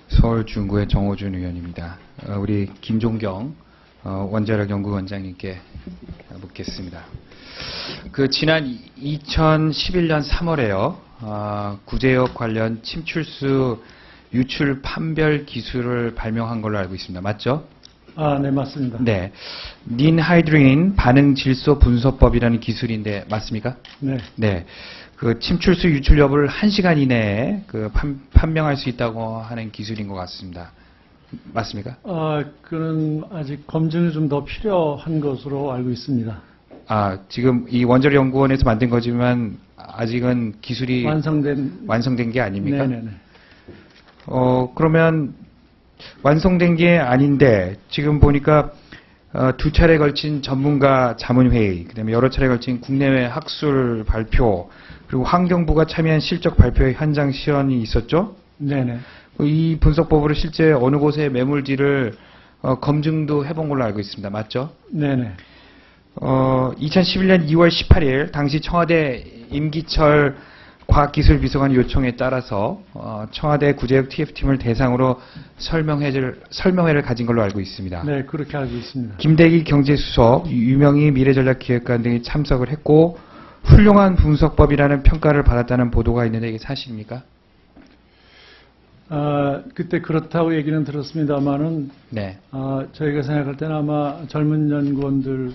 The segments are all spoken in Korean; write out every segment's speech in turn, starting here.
서울중구의 정호준 의원입니다. 우리 김종경 원자력 연구원장님께 묻겠습니다. 지난 2011년 3월에요. 구제역 관련 침출수 유출 판별 기술을 발명한 걸로 알고 있습니다. 맞죠? 네, 맞습니다. 네. 닌하이드린 반응 질소 분석법이라는 기술인데 맞습니까? 네. 네. 침출수 유출 여부를 1시간 이내에 판명할 수 있다고 하는 기술인 것 같습니다. 맞습니까? 그는 아직 검증이 좀 더 필요한 것으로 알고 있습니다. 지금 이 원자력 연구원에서 만든 거지만 아직은 기술이 완성된 게 아닙니까? 네네네. 그러면 완성된 게 아닌데 지금 보니까 2차례에 걸친 전문가 자문회의, 그다음에 여러 차례에 걸친 국내외 학술 발표, 그리고 환경부가 참여한 실적 발표의 현장 시연이 있었죠? 네네. 이 분석법으로 실제 어느 곳의 매물지를 검증도 해본 걸로 알고 있습니다. 맞죠? 네네. 2011년 2월 18일 당시 청와대 임기철 과학기술비서관 요청에 따라서 청와대 구제역 TF팀을 대상으로 설명회를 가진 걸로 알고 있습니다. 네, 그렇게 알고 있습니다. 김대기 경제수석, 유명희 미래전략기획관 등이 참석을 했고 훌륭한 분석법이라는 평가를 받았다는 보도가 있는데 이게 사실입니까? 그때 그렇다고 얘기는 들었습니다만은 네. 저희가 생각할 때는 아마 젊은 연구원들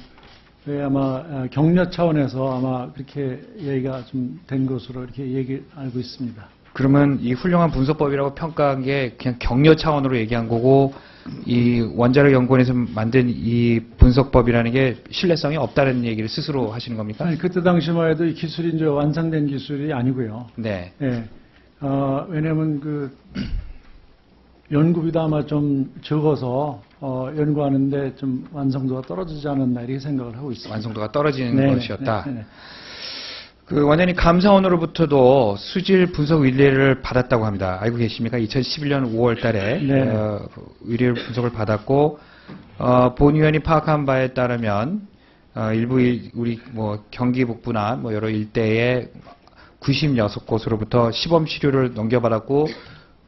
아마 격려 차원에서 아마 그렇게 얘기가 좀 된 것으로 이렇게 알고 있습니다. 그러면 이 훌륭한 분석법이라고 평가한 게 그냥 격려 차원으로 얘기한 거고 이 원자력 연구원에서 만든 이 분석법이라는 게 신뢰성이 없다는 얘기를 스스로 하시는 겁니까? 아니, 그때 당시만 해도 이 기술이 이제 완성된 기술이 아니고요. 네. 네. 왜냐하면 연구비도 아마 좀 적어서 연구하는데 좀 완성도가 떨어지지 않았나 이렇게 생각을 하고 있습니다. 완성도가 떨어지는 네네, 것이었다. 네네. 원장님 감사원으로부터도 수질 분석 의뢰를 받았다고 합니다. 알고 계십니까? 2011년 5월 달에 의뢰 분석을 받았고 본 의원이 파악한 바에 따르면 일부 우리 경기 북부나 여러 일대에 96곳으로부터 시범 시료를 넘겨받았고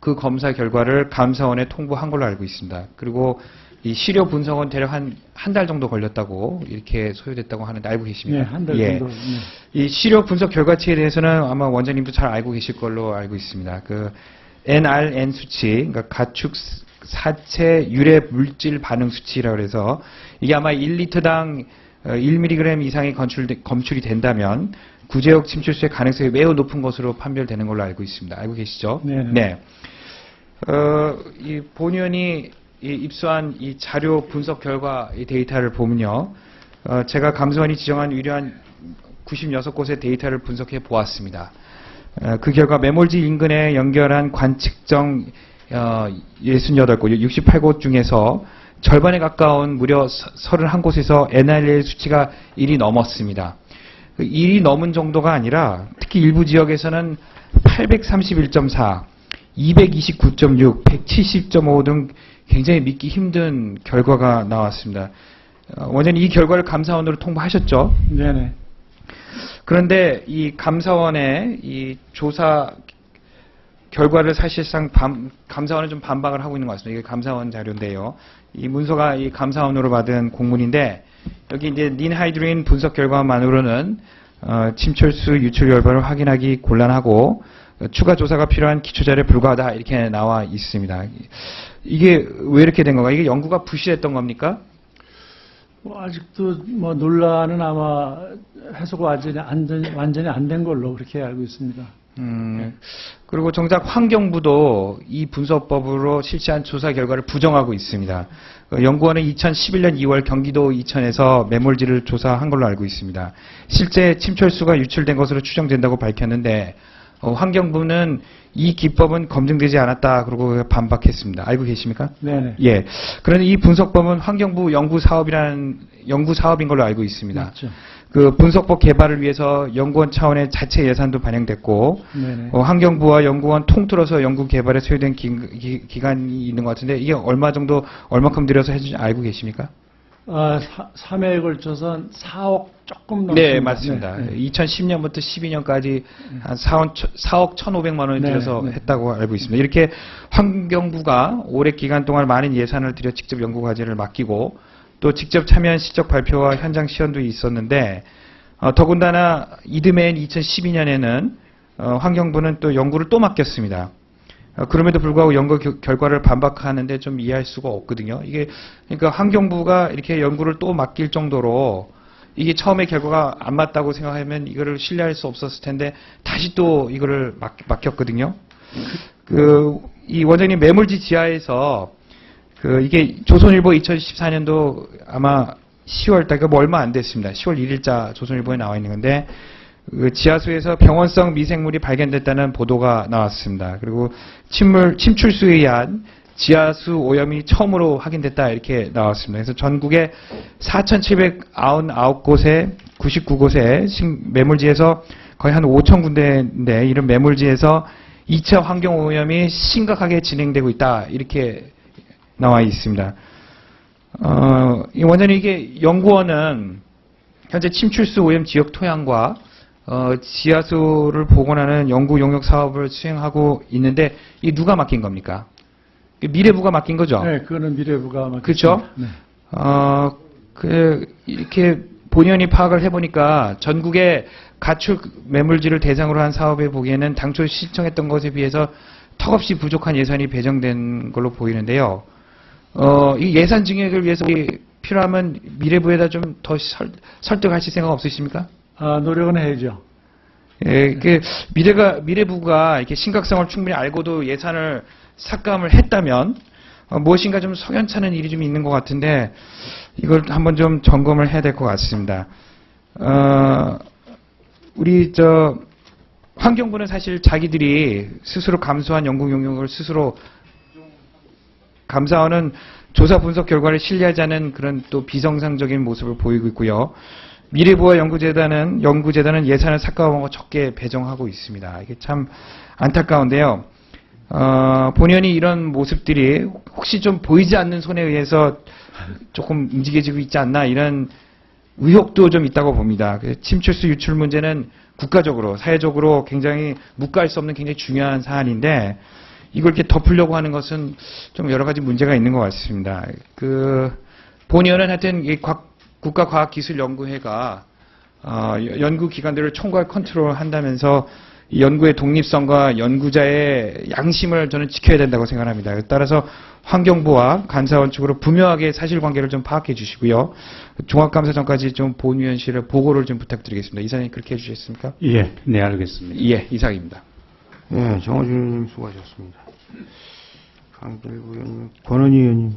그 검사 결과를 감사원에 통보한 걸로 알고 있습니다. 그리고 이 시료 분석은 대략 한 달 정도 걸렸다고 이렇게 소요됐다고 하는데 알고 계십니까? 네, 한 달 정도. 네. 이 시료 분석 결과치에 대해서는 아마 원장님도 잘 알고 계실 걸로 알고 있습니다. NRN 수치, 그러니까 가축 사체 유래 물질 반응 수치라고 해서 이게 아마 1리터당 1mg 이상이 검출이 된다면 구제역 침출수의 가능성이 매우 높은 것으로 판별되는 걸로 알고 있습니다. 알고 계시죠? 네네. 네. 이 본 의원이 입수한 이 자료 분석 결과 이 데이터를 보면요. 제가 감사원이 지정한 의뢰한 96곳의 데이터를 분석해 보았습니다. 그 결과 매몰지 인근에 연결한 관측정 68곳, 68곳 중에서 절반에 가까운 무려 31곳에서 NRL 수치가 1이 넘었습니다. 1이 넘은 정도가 아니라 특히 일부 지역에서는 831.4, 229.6, 170.5 등 굉장히 믿기 힘든 결과가 나왔습니다. 원장님 이 결과를 감사원으로 통보하셨죠? 네네. 그런데 이 감사원의 이 조사 결과를 사실상 감사원은 좀 반박을 하고 있는 것 같습니다. 이게 감사원 자료인데요. 이 문서가 이 감사원으로 받은 공문인데 여기 이제 닌하이드린 분석 결과만으로는 침출수 유출 결과를 확인하기 곤란하고 추가 조사가 필요한 기초자료에 불과하다 이렇게 나와 있습니다. 이게 왜 이렇게 된 건가? 이게 연구가 부실했던 겁니까? 아직도 논란은 아마 해소가 완전히 안 된 걸로 그렇게 알고 있습니다. 그리고 정작 환경부도 이 분석법으로 실시한 조사 결과를 부정하고 있습니다. 연구원은 2011년 2월 경기도 이천에서 매몰지를 조사한 걸로 알고 있습니다. 실제 침출수가 유출된 것으로 추정된다고 밝혔는데 환경부는 이 기법은 검증되지 않았다 그러고 반박했습니다. 알고 계십니까? 네네. 예. 그런데 이 분석법은 환경부 연구 사업인 걸로 알고 있습니다. 맞죠. 그 분석법 개발을 위해서 연구원 차원의 자체 예산도 반영됐고 환경부와 연구원 통틀어서 연구 개발에 소요된 기간이 있는 것 같은데 이게 얼마큼 들여서 해주는지 알고 계십니까? 3회에 걸쳐서 한 4억 조금 넘습니다. 네, 맞습니다. 네, 네. 2010년부터 12년까지 한 4억 1,500만 원을 네, 들여서 네. 했다고 알고 있습니다. 이렇게 환경부가 오랜 기간 동안 많은 예산을 들여 직접 연구 과제를 맡기고 또 직접 참여한 실적 발표와 현장 시연도 있었는데 더군다나 이듬해인 2012년에는 환경부는 또 연구를 또 맡겼습니다. 그럼에도 불구하고 연구 결과를 반박하는데 좀 이해할 수가 없거든요. 이게 그러니까 환경부가 이렇게 연구를 또 맡길 정도로 이게 처음에 결과가 안 맞다고 생각하면 이거를 신뢰할 수 없었을 텐데 다시 또 이거를 맡겼거든요. 이 원장님 매물지 지하에서 이게 조선일보 2014년도 아마 10월 달, 뭐 얼마 안 됐습니다. 10월 1일자 조선일보에 나와 있는 건데 지하수에서 병원성 미생물이 발견됐다는 보도가 나왔습니다. 그리고 침출수에 의한 지하수 오염이 처음으로 확인됐다 이렇게 나왔습니다. 그래서 전국에 4,799곳에 99곳에 매물지에서 거의 한 5천 군데인데 이런 매물지에서 2차 환경 오염이 심각하게 진행되고 있다 이렇게 나와 있습니다. 원장님 이게 연구원은 현재 침출수 오염 지역 토양과 지하수를 복원하는 연구 용역 사업을 수행하고 있는데 이 누가 맡긴 겁니까? 미래부가 맡긴 거죠? 네, 그거는 미래부가 맡겼습니다. 그렇죠? 네. 이렇게 본연이 파악을 해보니까 전국의 가축 매물지를 대상으로 한 사업에 보기에는 당초 신청했던 것에 비해서 턱없이 부족한 예산이 배정된 걸로 보이는데요. 이 예산 증액을 위해서 필요하면 미래부에다 좀 더 설득하실 생각 없으십니까? 노력은 해야죠. 예, 미래부가 이렇게 심각성을 충분히 알고도 예산을 삭감을 했다면 무엇인가 좀 석연찮은 일이 좀 있는 것 같은데 이걸 한번 좀 점검을 해야 될 것 같습니다. 우리 환경부는 사실 자기들이 스스로 감수한 연구 용역을 스스로 감사원은 조사 분석 결과를 신뢰하자는 그런 또 비정상적인 모습을 보이고 있고요. 미래부와 연구재단은 예산을 삭감하고 적게 배정하고 있습니다. 이게 참 안타까운데요. 본연이 이런 모습들이 혹시 좀 보이지 않는 손에 의해서 조금 움직여지고 있지 않나 이런 의혹도 좀 있다고 봅니다. 침출수 유출 문제는 국가적으로, 사회적으로 굉장히 묵과할 수 없는 굉장히 중요한 사안인데 이걸 이렇게 덮으려고 하는 것은 좀 여러 가지 문제가 있는 것 같습니다. 본연은 하여튼 국가과학기술연구회가 연구기관들을 총괄 컨트롤한다면서 연구의 독립성과 연구자의 양심을 저는 지켜야 된다고 생각합니다. 따라서 환경부와 감사원 측으로 분명하게 사실관계를 좀 파악해 주시고요. 종합감사 전까지 좀 본위원실에 보고를 좀 부탁드리겠습니다. 이사님 그렇게 해주셨습니까? 예, 네, 알겠습니다. 예, 이상입니다. 예, 정호준 의원님 수고하셨습니다. 강길구 의원님, 권은희 의원님.